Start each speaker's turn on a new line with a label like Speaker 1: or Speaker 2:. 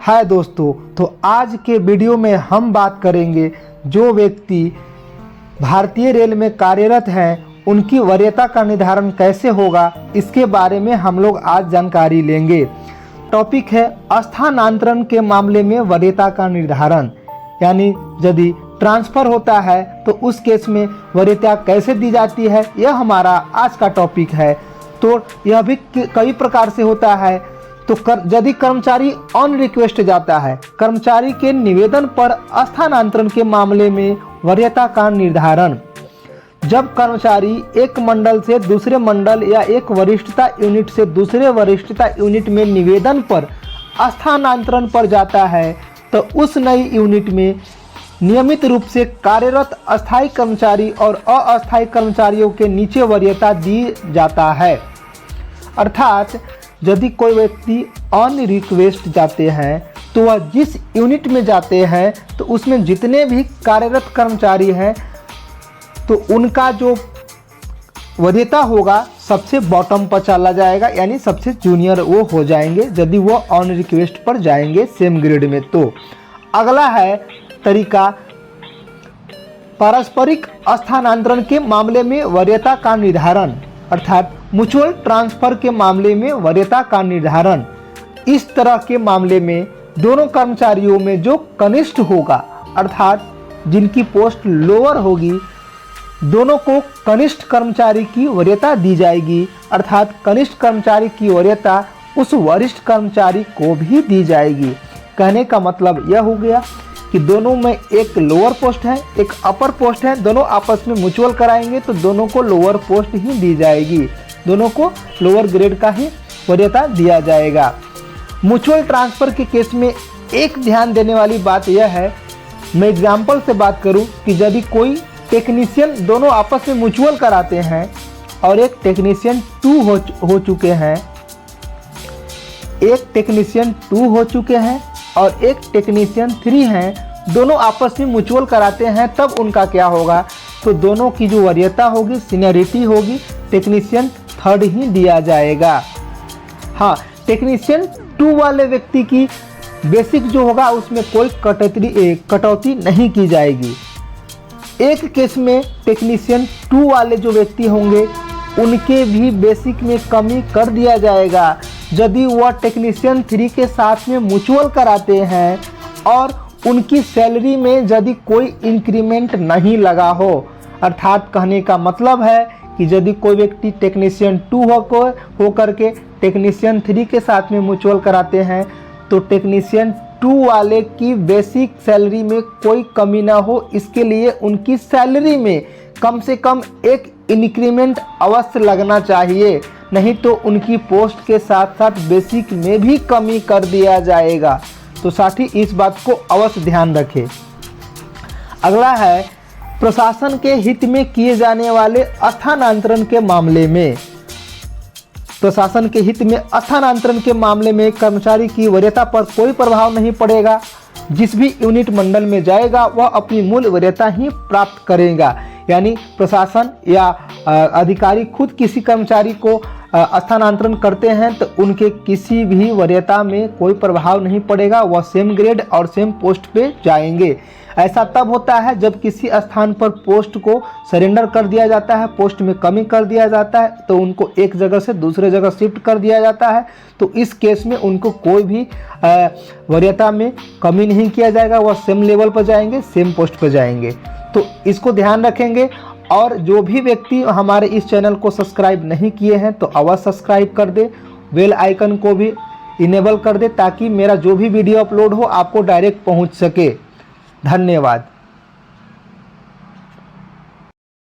Speaker 1: हाय दोस्तों, तो आज के वीडियो में हम बात करेंगे जो व्यक्ति भारतीय रेल में कार्यरत हैं उनकी वरीयता का निर्धारण कैसे होगा, इसके बारे में हम लोग आज जानकारी लेंगे। टॉपिक है स्थानांतरण के मामले में वरीयता का निर्धारण, यानी यदि ट्रांसफ़र होता है तो उस केस में वरीयता कैसे दी जाती है, यह हमारा आज का टॉपिक है। तो यह भी कई प्रकार से होता है। तो यदि कर्मचारी ऑन रिक्वेस्ट जाता है, कर्मचारी के निवेदन पर स्थानांतरण के मामले में वरीयता का निर्धारण। जब कर्मचारी एक मंडल से दूसरे मंडल या एक वरिष्ठता यूनिट से दूसरे वरिष्ठता यूनिट में निवेदन पर स्थानांतरण पर जाता है तो उस नई यूनिट में नियमित रूप से कार्यरत अस्थायी कर्मचारी और अस्थायी कर्मचारियों के नीचे वरीयता दी जाता है। अर्थात यदि कोई व्यक्ति ऑन रिक्वेस्ट जाते हैं तो वह जिस यूनिट में जाते हैं तो उसमें जितने भी कार्यरत कर्मचारी हैं तो उनका जो वरीयता होगा सबसे बॉटम पर चला जाएगा, यानी सबसे जूनियर वो हो जाएंगे यदि वो ऑन रिक्वेस्ट पर जाएंगे सेम ग्रेड में। तो अगला है तरीका पारस्परिक स्थानांतरण के मामले में वरीयता का निर्धारण, अर्थात म्यूचुअल ट्रांसफर के मामले में वरीयता का निर्धारण। इस तरह के मामले में दोनों कर्मचारियों में जो कनिष्ठ होगा, अर्थात जिनकी पोस्ट लोअर होगी, दोनों को कनिष्ठ कर्मचारी की वरीयता दी जाएगी, अर्थात कनिष्ठ कर्मचारी की वरीयता उस वरिष्ठ कर्मचारी को भी दी जाएगी। कहने का मतलब यह हो गया कि दोनों में एक लोअर पोस्ट है एक अपर पोस्ट है, दोनों आपस में म्यूचुअल कराएंगे तो दोनों को लोअर पोस्ट ही दी जाएगी, दोनों को लोअर ग्रेड का ही वरीयता दिया जाएगा। म्यूचुअल ट्रांसफ़र के केस में एक ध्यान देने वाली बात यह है, मैं एग्जाम्पल से बात करूं कि यदि कोई टेक्नीशियन दोनों आपस में म्यूचुअल कराते हैं और एक टेक्नीशियन 2 हो चुके हैं, एक टेक्नीशियन 2 हो चुके हैं और एक टेक्नीशियन 3 हैं, दोनों आपस में म्यूचुअल कराते हैं, तब उनका क्या होगा, तो दोनों की जो वरीयता होगी, सीनियरिटी होगी, टेक्नीशियन 3rd ही दिया जाएगा। हाँ, टेक्नीशियन 2 वाले व्यक्ति की बेसिक जो होगा उसमें कोई कटौती नहीं की जाएगी। एक केस में टेक्नीशियन 2 वाले जो व्यक्ति होंगे उनके भी बेसिक में कमी कर दिया जाएगा यदि वह टेक्नीशियन 3 के साथ में म्यूचुअल कराते हैं और उनकी सैलरी में यदि कोई इंक्रीमेंट नहीं लगा हो। अर्थात कहने का मतलब है कि यदि कोई व्यक्ति टेक्नीशियन 2 होकर के टेक्नीशियन 3 के साथ में म्यूचुअल कराते हैं तो टेक्नीशियन 2 वाले की बेसिक सैलरी में कोई कमी ना हो, इसके लिए उनकी सैलरी में कम से कम एक इंक्रीमेंट अवश्य लगना चाहिए, नहीं तो उनकी पोस्ट के साथ साथ बेसिक में भी कमी कर दिया जाएगा। तो साथ ही इस बात को अवश्य ध्यान रखें। अगला है प्रशासन के हित में किए जाने वाले स्थानांतरण के मामले में। प्रशासन के हित में स्थानांतरण के मामले में कर्मचारी की वरीयता पर कोई प्रभाव नहीं पड़ेगा। जिस भी यूनिट मंडल में जाएगा वह अपनी मूल वरीयता ही प्राप्त करेगा, यानी प्रशासन या अधिकारी खुद किसी कर्मचारी को स्थानांतरण करते हैं तो उनके किसी भी वरीयता में कोई प्रभाव नहीं पड़ेगा, वह सेम ग्रेड और सेम पोस्ट पे जाएंगे। ऐसा तब होता है जब किसी स्थान पर पोस्ट को सरेंडर कर दिया जाता है, पोस्ट में कमी कर दिया जाता है तो उनको एक जगह से दूसरे जगह शिफ्ट कर दिया जाता है, तो इस केस में उनको कोई भी वरीयता में कमी नहीं किया जाएगा, वह सेम लेवल पर जाएंगे, सेम पोस्ट पर जाएंगे। तो इसको ध्यान रखेंगे। और जो भी व्यक्ति हमारे इस चैनल को सब्सक्राइब नहीं किए हैं तो अवश्य सब्सक्राइब कर दे, बेल आइकन को भी इनेबल कर दे ताकि मेरा जो भी वीडियो अपलोड हो आपको डायरेक्ट पहुंच सके। धन्यवाद।